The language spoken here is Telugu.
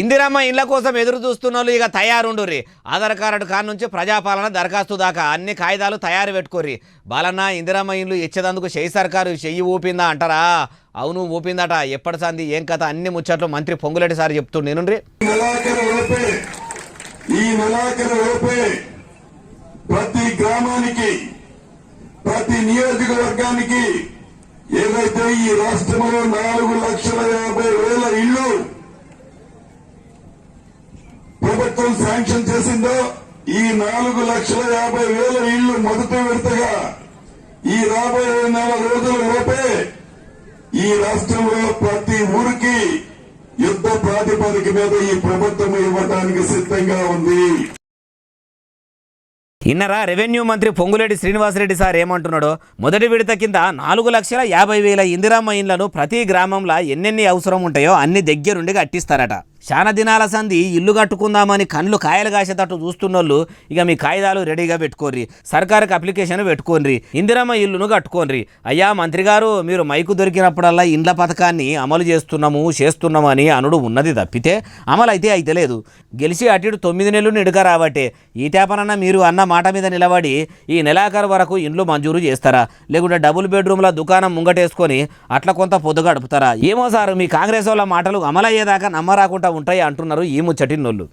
ఇందిరమ్మ ఇండ్ల కోసం ఎదురు చూస్తున్నోళ్ళు ఇక తయారుండుర్రి. ఆధార్ కార్డు కాడ నుంచి ప్రజాపాలన దరఖాస్తు దాకా అన్ని కాయిదాలు తయారు పెట్టుకోర్రి. బాలన్న ఇందిరమ్మ ఇండ్లు ఇచ్చేదందుకు చెయ్యి సర్కారు చెయ్యి ఊపిందా అంటారా? అవును ఊపిందట. ఎప్పటి సంది ఏం కథ అన్ని ముచ్చట్లు మంత్రి పొంగులేటి సార్ చెప్తుండే నుండి. ప్రతి గ్రామానికి ప్రతి నియోజకవర్గానికి ఏదైతే ఈ రాష్ట్రంలో 4,50,000 ఇళ్లు ప్రభుత్వం శాంక్షన్ చేసిందో ఈ 4,50,000 ఇళ్లు మొదటి విడతగా ఈ రాబోయే 4 రోజుల లోపే ఈ రాష్ట్రంలో ప్రతి ఊరికి యుద్ధ ప్రాతిపదిక మీద ఈ ప్రభుత్వం ఇవ్వడానికి సిద్ధంగా ఉంది. ఇన్నరా రెవెన్యూ మంత్రి పొంగులేటి శ్రీనివాసరెడ్డి సార్ ఏమంటున్నాడో? మొదటి విడత కింద 4,50,000 ఇందిరమ్మ ఇండ్లను ప్రతి గ్రామంలో ఎన్నెన్ని అవసరం ఉంటాయో అన్ని దగ్గరుండి కట్టిస్తారట. చాలా దినాల సంది ఇల్లు కట్టుకుందామని కళ్ళు కాయలు కాసేటట్టు చూస్తున్నోళ్ళు ఇక మీ కాయిదాలు రెడీగా పెట్టుకోర్రి. సర్కారుకి అప్లికేషన్ పెట్టుకోండి, ఇందిరమ్మ ఇల్లును కట్టుకోండి. అయ్యా మంత్రి గారు, మీరు మైకు దొరికినప్పుడల్లా ఇండ్ల పథకాన్ని అమలు చేస్తున్నామని అనుడు ఉన్నది తప్పితే అమలు అయితే లేదు. గెలిచి అటు 9 నెలలు నిడుక రాబట్టే ఈ తేపనన్న మీరు అన్న మాట మీద నిలబడి ఈ నెలాఖరు వరకు ఇండ్లు మంజూరు చేస్తారా? లేకుంటే డబుల్ బెడ్రూమ్ల దుకాణం ముంగటేసుకొని అట్లా కొంత పొద్దు గడుపుతారా? ఏమో సార్, మీ కాంగ్రెస్ వాళ్ళ మాటలు అమలయ్యేదాకా నమ్మరాకుండా ఉంటాయి అంటున్నారు ఈ ముచ్చటినోళ్ళు.